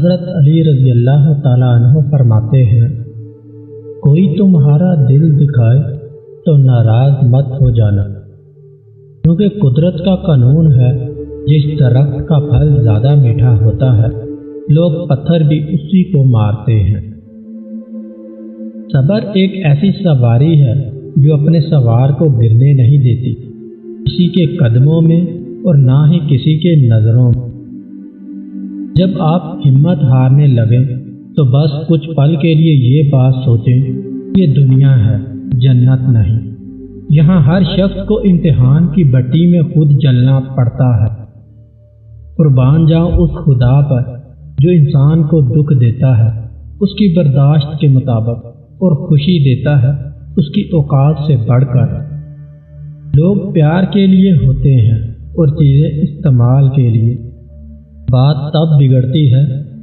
حضرت علی رضی اللہ تعالیٰ عنہ فرماتے ہیں، کوئی تمہارا دل دکھائے تو ناراض مت ہو جانا، کیونکہ قدرت کا قانون ہے، جس درخت کا پھل زیادہ میٹھا ہوتا ہے لوگ پتھر بھی اسی کو مارتے ہیں۔ صبر ایک ایسی سواری ہے جو اپنے سوار کو گرنے نہیں دیتی، کسی کے قدموں میں اور نہ ہی کسی کے نظروں میں۔ جب آپ ہمت ہارنے لگیں تو بس کچھ پل کے لیے یہ بات سوچیں، یہ دنیا ہے، جنت نہیں۔ یہاں ہر شخص کو امتحان کی بٹی میں خود جلنا پڑتا ہے۔ قربان جاؤں اس خدا پر جو انسان کو دکھ دیتا ہے اس کی برداشت کے مطابق اور خوشی دیتا ہے اس کی اوقات سے بڑھ کر۔ لوگ پیار کے لیے ہوتے ہیں اور چیزیں استعمال کے لیے۔ بات تب بگڑتی ہے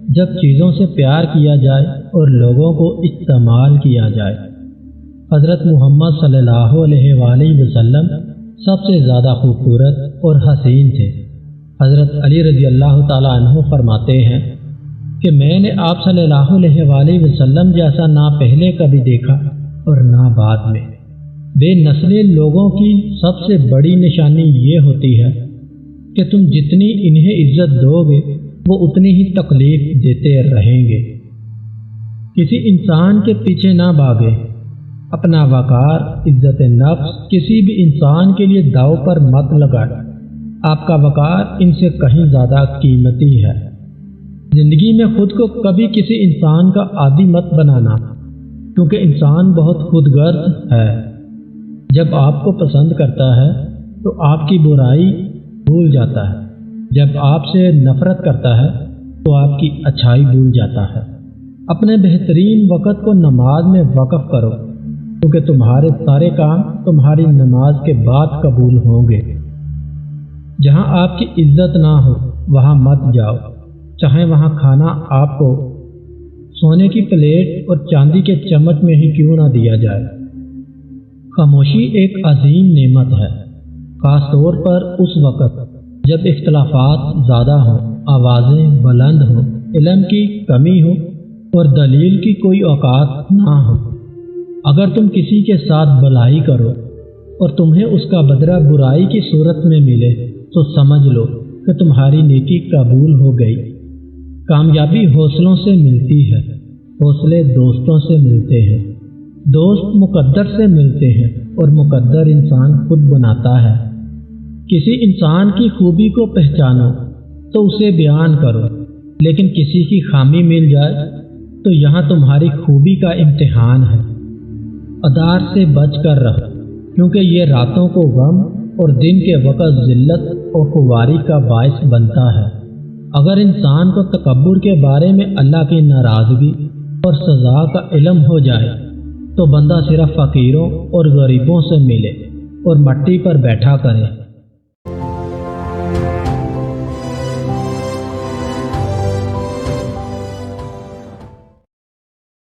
جب چیزوں سے پیار کیا جائے اور لوگوں کو استعمال کیا جائے۔ حضرت محمد صلی اللہ علیہ وآلہ وسلم سب سے زیادہ خوبصورت اور حسین تھے۔ حضرت علی رضی اللہ تعالیٰ عنہ فرماتے ہیں کہ میں نے آپ صلی اللہ علیہ وآلہ وسلم جیسا نہ پہلے کبھی دیکھا اور نہ بعد میں۔ بے نسلیں لوگوں کی سب سے بڑی نشانی یہ ہوتی ہے کہ تم جتنی انہیں عزت دو گے وہ اتنی ہی تکلیف دیتے رہیں گے۔ کسی انسان کے پیچھے نہ بھاگے، اپنا وقار، عزت نفس کسی بھی انسان کے لیے داؤ پر مت لگائے۔ آپ کا وقار ان سے کہیں زیادہ قیمتی ہے۔ زندگی میں خود کو کبھی کسی انسان کا عادی مت بنانا، کیونکہ انسان بہت خود غرض ہے۔ جب آپ کو پسند کرتا ہے تو آپ کی برائی بھول جاتا ہے، جب آپ سے نفرت کرتا ہے تو آپ کی اچھائی بھول جاتا ہے۔ اپنے بہترین وقت کو نماز میں وقف کرو، کیونکہ تمہارے سارے کام تمہاری نماز کے بعد قبول ہوں گے۔ جہاں آپ کی عزت نہ ہو وہاں مت جاؤ، چاہے وہاں کھانا آپ کو سونے کی پلیٹ اور چاندی کے چمچ میں ہی کیوں نہ دیا جائے۔ خاموشی ایک عظیم نعمت ہے، خاص طور پر اس وقت جب اختلافات زیادہ ہوں، آوازیں بلند ہوں، علم کی کمی ہو اور دلیل کی کوئی اوقات نہ ہو۔ اگر تم کسی کے ساتھ بھلائی کرو اور تمہیں اس کا بدلہ برائی کی صورت میں ملے تو سمجھ لو کہ تمہاری نیکی قبول ہو گئی۔ کامیابی حوصلوں سے ملتی ہے، حوصلے دوستوں سے ملتے ہیں، دوست مقدر سے ملتے ہیں اور مقدر انسان خود بناتا ہے۔ کسی انسان کی خوبی کو پہچانو تو اسے بیان کرو، لیکن کسی کی خامی مل جائے تو یہاں تمہاری خوبی کا امتحان ہے۔ ادار سے بچ کر رہو، کیونکہ یہ راتوں کو غم اور دن کے وقت ذلت اور خواری کا باعث بنتا ہے۔ اگر انسان کو تکبر کے بارے میں اللہ کی ناراضگی اور سزا کا علم ہو جائے تو بندہ صرف فقیروں اور غریبوں سے ملے اور مٹی پر بیٹھا کرے۔